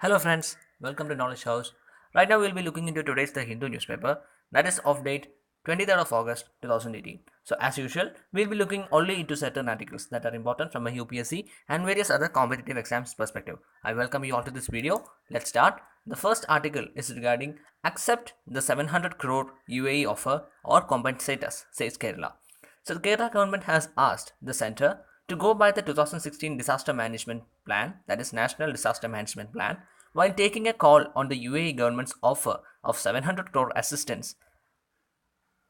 Hello friends, welcome to Knowledge House. Right now we'll be looking into today's The Hindu newspaper that is of date 23rd of August 2018. So as usual, we'll be looking only into certain articles that are important from a UPSC and various other competitive exams perspective. I welcome you all to this video. Let's start. The first article is regarding accept the 700 crore UAE offer or compensate us, says Kerala. So the Kerala government has asked the centre to go by the 2016 disaster management plan, that is National Disaster Management Plan, while taking a call on the UAE government's offer of 700 crore assistance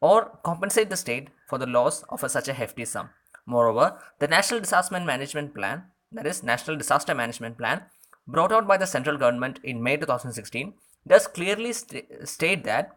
or compensate the state for the loss of such a hefty sum. Moreover, the National Disaster Management Plan, that is National Disaster Management Plan, brought out by the central government in May 2016, does clearly state that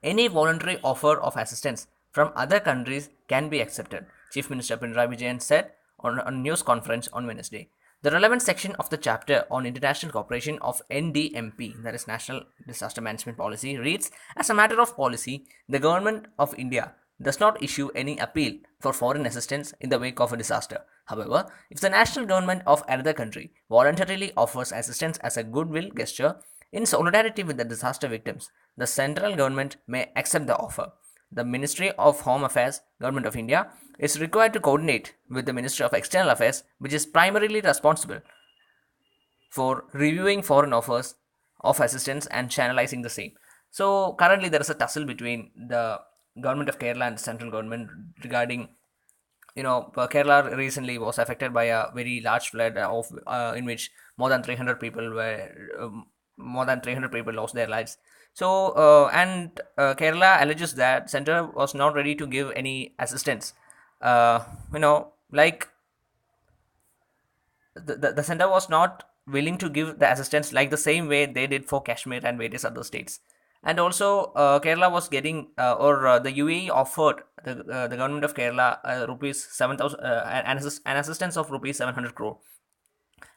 any voluntary offer of assistance from other countries can be accepted, Chief Minister Pinarayi Vijayan said on a news conference on Wednesday. The relevant section of the chapter on international cooperation of NDMP, that is National Disaster Management Policy, reads, as a matter of policy, the Government of India does not issue any appeal for foreign assistance in the wake of a disaster. However, if the national government of another country voluntarily offers assistance as a goodwill gesture in solidarity with the disaster victims, the central government may accept the offer. The Ministry of Home Affairs, Government of India, is required to coordinate with the Ministry of External Affairs, which is primarily responsible for reviewing foreign offers of assistance and channelizing the same. So currently there is a tussle between the government of Kerala and the central government regarding Kerala recently was affected by a very large flood in which more than 300 people were more than 300 people lost their lives. So Kerala alleges that center was not ready to give any assistance. Like the center was not willing to give the assistance like the same way they did for Kashmir and various other states. And also, Kerala was getting, or the UAE offered the government of Kerala rupees 7,000, an assistance of rupees 700 crore.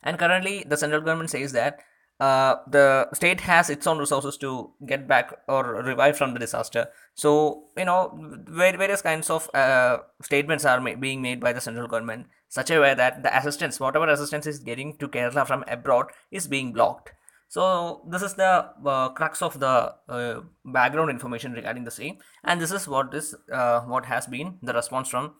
And currently, the central government says that the state has its own resources to get back or revive from the disaster. So, various kinds of statements are being made by the central government, such a way that the assistance, whatever assistance is getting to Kerala from abroad, is being blocked. So this is the crux of the background information regarding the same, and this is what has been the response from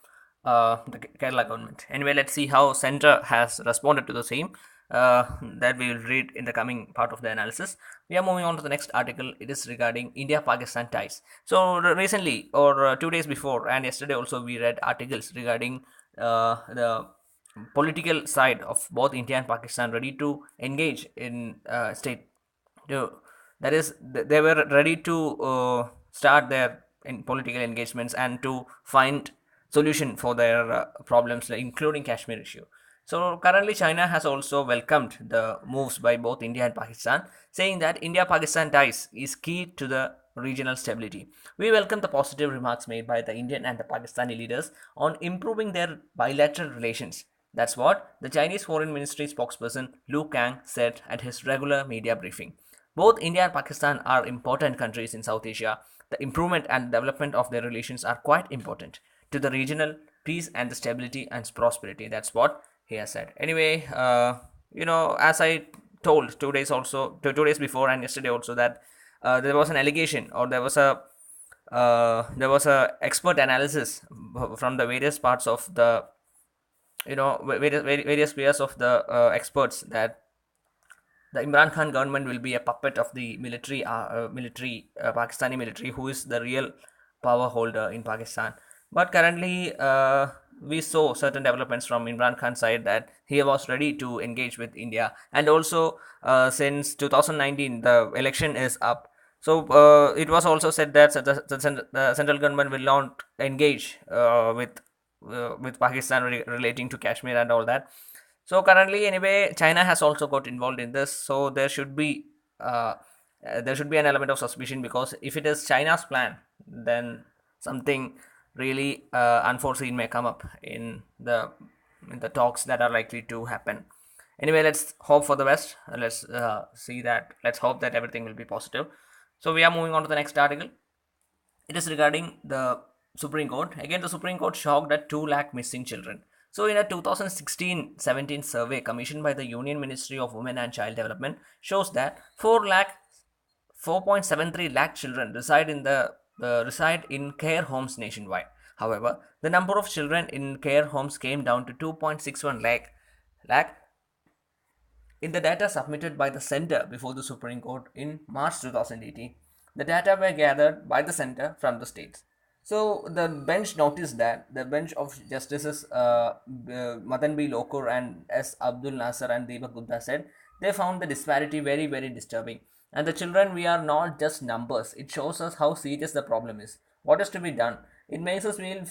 the Kerala government. Anyway, let's see how Centre has responded to the same. That we will read in the coming part of the analysis. We are moving on to the next article. It is regarding India-Pakistan ties. So recently, or 2 days before, and yesterday also, we read articles regarding the political side of both India and Pakistan ready to engage in state. To, that is, they were ready to start their political engagements and to find solution for their problems, including Kashmir issue. So currently, China has also welcomed the moves by both India and Pakistan, saying that India-Pakistan ties is key to the regional stability. We welcome the positive remarks made by the Indian and the Pakistani leaders on improving their bilateral relations. That's what the Chinese Foreign Ministry spokesperson Lu Kang said at his regular media briefing. Both India and Pakistan are important countries in South Asia. The improvement and development of their relations are quite important to the regional peace and the stability and prosperity. That's what he has said. Anyway, as I told 2 days also, 2 days before and yesterday also, that there was an allegation, or there was a expert analysis from the various parts of the various spheres of the experts, that the Imran Khan government will be a puppet of the Pakistani military, who is the real power holder in Pakistan. But currently, we saw certain developments from Imran Khan's side that he was ready to engage with India, and also since 2019 the election is up. So it was also said that the central government will not engage with Pakistan relating to Kashmir and all that. So currently, anyway, China has also got involved in this. So uh, there should be an element of suspicion, because if it is China's plan, then something really unforeseen may come up in the talks that are likely to happen. Anyway, let's hope for the best. Let's hope that everything will be positive. So we are moving on to the next article. It is regarding the Supreme Court. Again, the Supreme Court shocked at 2 lakh missing children. So, in a 2016-17 survey commissioned by the Union Ministry of Women and Child Development, shows that 4.73 lakh children reside in care homes nationwide. However, the number of children in care homes came down to 2.61 lakh in the data submitted by the center before the Supreme Court in March 2018. The data were gathered by the center from the states. So the bench noticed that the bench of Justices Madan B. Lokur and S. Abdul Nasser and Deepak Gupta said they found the disparity very, very disturbing. And the children, we are not just numbers. It shows us how serious the problem is. What is to be done? It makes us feel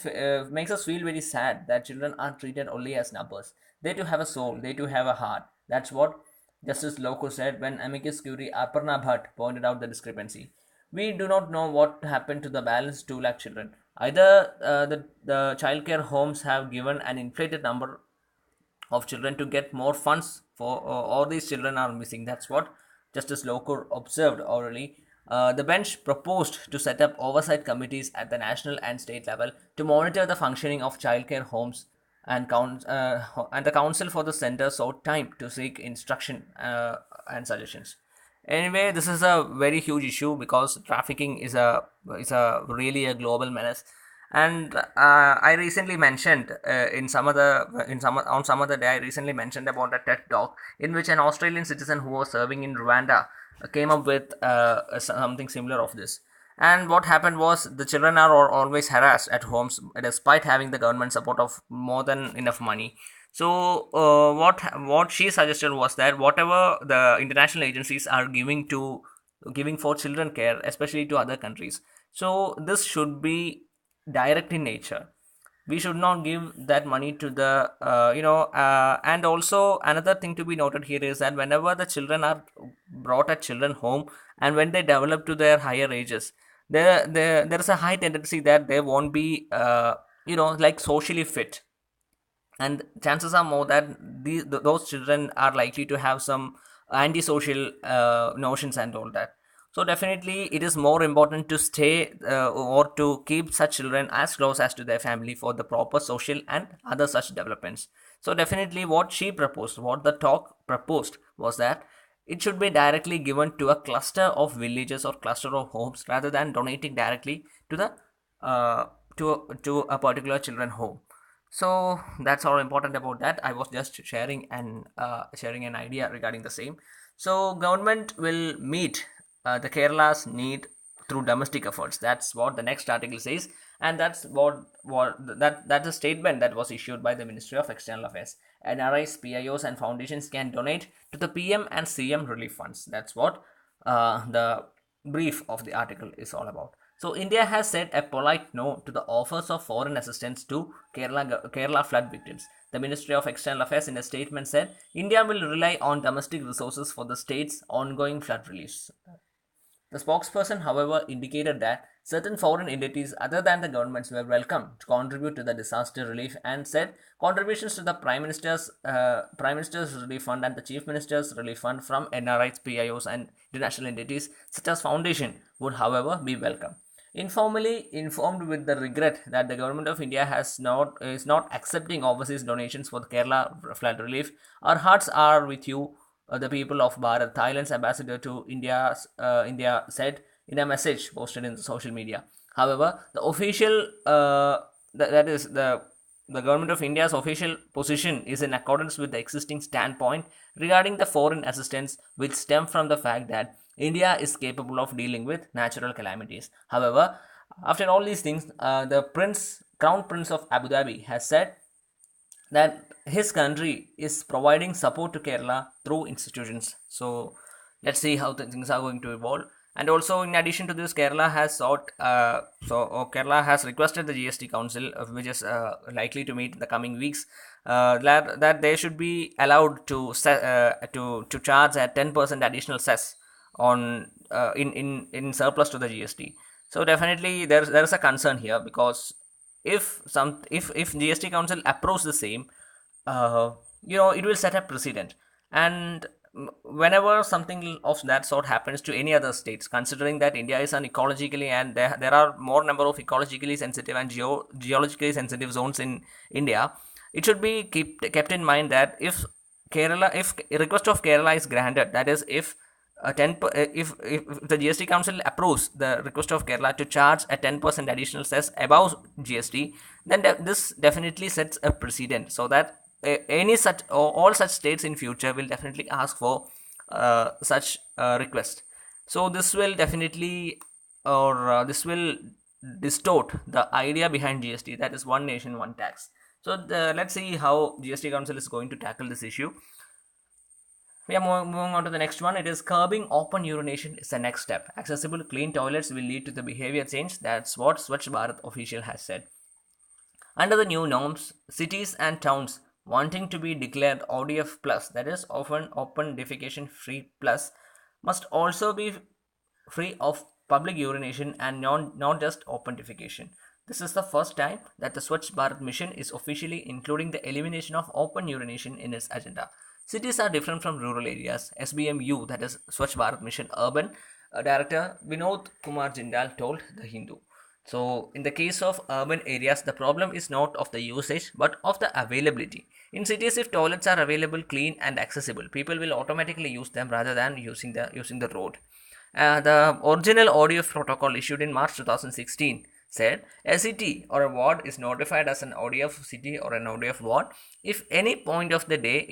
very sad that children are treated only as numbers. They too have a soul. They too have a heart. That's what Justice Lokur said when amicus curiae Aparna Bhatt pointed out the discrepancy. We do not know what happened to the balance 2 lakh children. Either the childcare homes have given an inflated number of children to get more funds for, or these children are missing. That's what Justice Lokur observed orally. The bench proposed to set up oversight committees at the national and state level to monitor the functioning of childcare homes, and the council for the center sought time to seek instruction and suggestions. Anyway, this is a very huge issue because trafficking is a really a global menace. And I recently mentioned on some other day I recently mentioned about a TED talk in which an Australian citizen who was serving in Rwanda came up with something similar of this. And what happened was the children are always harassed at homes despite having the government support of more than enough money. So what she suggested was that whatever the international agencies are giving for children care, especially to other countries, so this should be direct in nature. We should not give that money to the and also another thing to be noted here is that whenever the children are brought at children home and when they develop to their higher ages, there is a high tendency that they won't be like socially fit, and chances are more that those children are likely to have some antisocial notions and all that. So definitely it is more important to stay or to keep such children as close as to their family for the proper social and other such developments. So definitely what the talk proposed was that it should be directly given to a cluster of villages or cluster of homes rather than donating directly to the to a particular children home. So that's all important about that. I was just sharing an idea regarding the same. So government will meet the Kerala's need through domestic efforts. That's what the next article says, and that's a statement that was issued by the Ministry of External Affairs. NRIs, PIOs, and foundations can donate to the PM and CM relief funds. That's what the brief of the article is all about. So India has said a polite no to the offers of foreign assistance to Kerala flood victims. The Ministry of External Affairs in a statement said India will rely on domestic resources for the state's ongoing flood relief. The spokesperson, however, indicated that certain foreign entities other than the governments were welcome to contribute to the disaster relief and said contributions to the Prime Minister's Relief Fund and the Chief Minister's Relief Fund from NRIs, PIOs, and international entities such as Foundation would, however, be welcome. Informally informed with the regret that the government of India is not accepting overseas donations for the Kerala flood relief, our hearts are with you, the people of Bharat. Thailand's ambassador to India said in a message posted in the social media. However, the official that is the government of India's official position is in accordance with the existing standpoint regarding the foreign assistance, which stem from the fact that India is capable of dealing with natural calamities. However, after all these things, the Crown Prince of Abu Dhabi has said that his country is providing support to Kerala through institutions. So let's see how things are going to evolve. And also, in addition to this, Kerala has requested the GST Council, which is likely to meet in the coming weeks, that they should be allowed to charge a 10% additional cess on in surplus to the GST. So definitely there is a concern here because if GST Council approves the same, it will set a precedent. And whenever something of that sort happens to any other states, considering that India is an ecologically and there are more number of ecologically sensitive and geologically sensitive zones in India, it should be kept in mind that if a request of Kerala is granted, that is, if if the GST Council approves the request of Kerala to charge a 10% additional cess above GST, then this definitely sets a precedent, so that any such or all such states in future will definitely ask for such request. So this will definitely, or this will distort the idea behind GST, that is one nation, one tax. So let's see how GST Council is going to tackle this issue. We are moving on to the next one. It is curbing open urination is the next step. Accessible clean toilets will lead to the behavior change. That's what Swachh Bharat official has said. Under the new norms, cities and towns wanting to be declared ODF plus, that is often open defecation free plus, must also be free of public urination and not just open defecation. This is the first time that the Swachh Bharat mission is officially including the elimination of open urination in its agenda. Cities are different from rural areas. SBMU, that is Swachh Bharat Mission Urban Director Vinod Kumar Jindal told The Hindu. So, in the case of urban areas, the problem is not of the usage but of the availability. In cities, if toilets are available, clean, and accessible, people will automatically use them rather than using the road. The original ODF protocol issued in March 2016 said a city or a ward is notified as an ODF city or an ODF ward if at any point of the day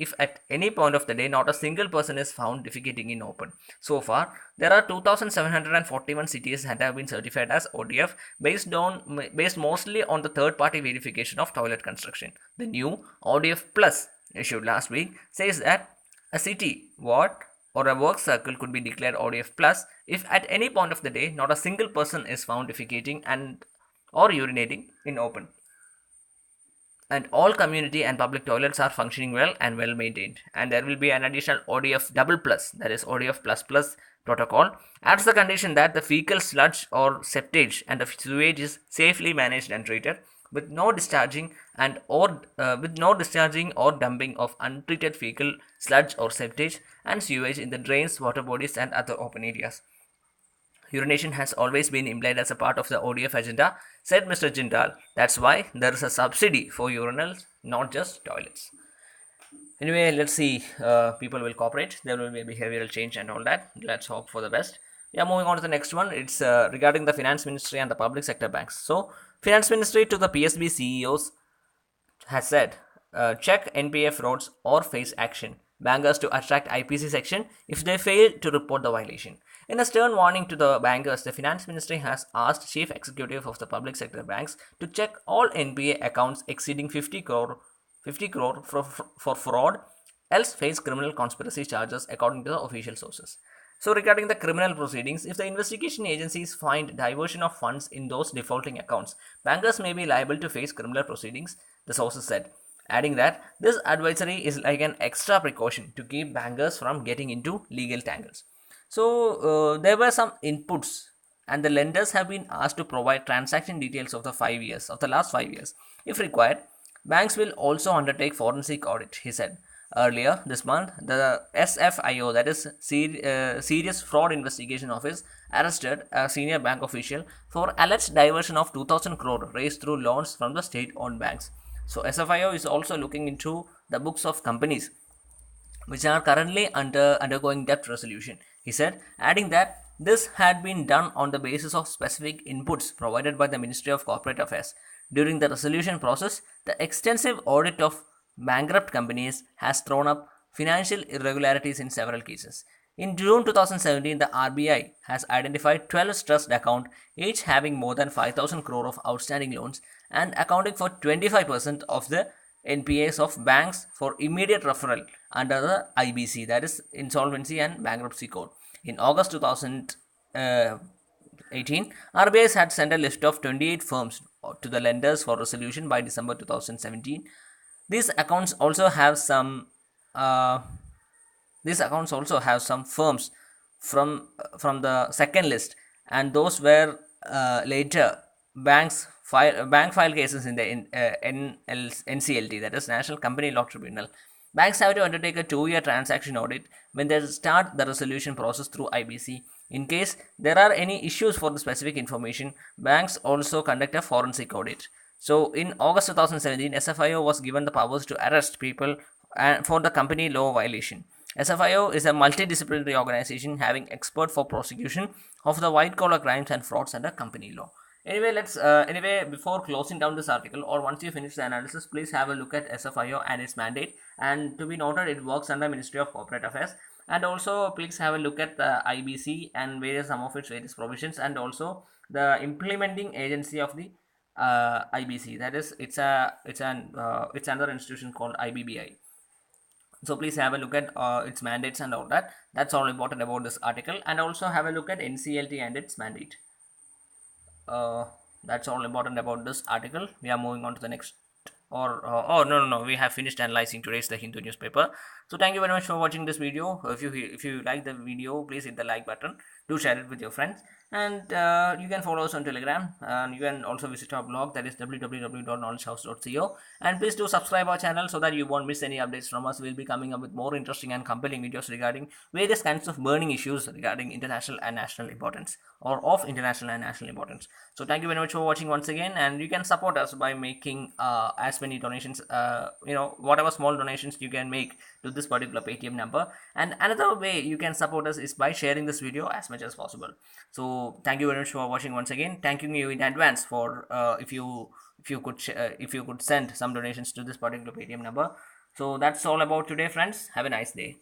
not a single person is found defecating in open. So far, there are 2,741 cities that have been certified as ODF based mostly on the third-party verification of toilet construction. The new ODF Plus issued last week says that a city, ward, or a work circle could be declared ODF plus if at any point of the day not a single person is found defecating or urinating in open, and all community and public toilets are functioning well and well maintained. And there will be an additional ODF double plus, that is ODF plus plus protocol, adds the condition that the fecal sludge or septage and the sewage is safely managed and treated with no discharging or dumping of untreated fecal sludge or septage and sewage in the drains, water bodies, and other open areas. Urination has always been implied as a part of the ODF agenda, said Mr. Jindal. That's why there is a subsidy for urinals, not just toilets. Anyway, let's see. People will cooperate. There will be a behavioral change and all that. Let's hope for the best. Yeah, moving on to the next one. It's regarding the finance ministry and the public sector banks. So, finance ministry to the PSB CEOs has said, check NPA frauds or face action. Bankers to attract IPC section if they fail to report the violation. In a stern warning to the bankers, the finance ministry has asked chief executive of the public sector banks to check all NPA accounts exceeding 50 crore for fraud, else face criminal conspiracy charges according to the official sources. So regarding the criminal proceedings, if the investigation agencies find diversion of funds in those defaulting accounts, bankers may be liable to face criminal proceedings, the sources said, adding that this advisory is like an extra precaution to keep bankers from getting into legal tangles. So there were some inputs, and the lenders have been asked to provide transaction details of the last 5 years. If required, banks will also undertake forensic audit, he said. Earlier this month, the SFIO, that is Serious Fraud Investigation Office, arrested a senior bank official for alleged diversion of 2,000 crore raised through loans from the state-owned banks. So SFIO is also looking into the books of companies which are currently undergoing debt resolution, he said, adding that this had been done on the basis of specific inputs provided by the Ministry of Corporate Affairs. During the resolution process, the extensive audit of bankrupt companies has thrown up financial irregularities in several cases. In June 2017, the RBI has identified 12 stressed accounts, each having more than 5,000 crore of outstanding loans and accounting for 25% of the NPAs of banks for immediate referral under the IBC, that is Insolvency and Bankruptcy Code. In August 2018, RBI had sent a list of 28 firms to the lenders for resolution by December 2017. These accounts also have some firms from the second list, and those were later bank file cases in the NCLT, that is National Company Law Tribunal. Banks have to undertake a 2-year transaction audit when they start the resolution process through IBC. In case there are any issues for the specific information, banks also conduct a forensic audit. So in August 2017, SFIO was given the powers to arrest people for the company law violation. SFIO is a multidisciplinary organization having expert for prosecution of the white collar crimes and frauds under company law. Anyway, before closing down this article, or once you finish the analysis, please have a look at SFIO and its mandate. And to be noted, it works under Ministry of Corporate Affairs. And also, please have a look at the IBC and various some of its various provisions, and also the implementing agency of the IBC. That is, it's another institution called IBBI. So please have a look at its mandates and all that. That's all important about this article. And also have a look at NCLT and its mandate. uh, that's all important about this article. We are moving on to the next, or oh, no, we have finished analyzing today's the Hindu newspaper. So thank you very much for watching this video. If you like the video, please hit the like button. Do share it with your friends, and you can follow us on Telegram, and you can also visit our blog, that is www.knowledgehouse.co. And please do subscribe our channel so that you won't miss any updates from us. We'll be coming up with more interesting and compelling videos regarding various kinds of burning issues regarding international and national importance, or of international and national importance. So thank you very much for watching once again, and you can support us by making as many donations, whatever small donations you can make to this particular Paytm number. And another way you can support us is by sharing this video as much as possible. So thank you very much for watching once again. Thanking you in advance for if you could send some donations to this particular Paytm number. So that's all about today, friends. Have a nice day.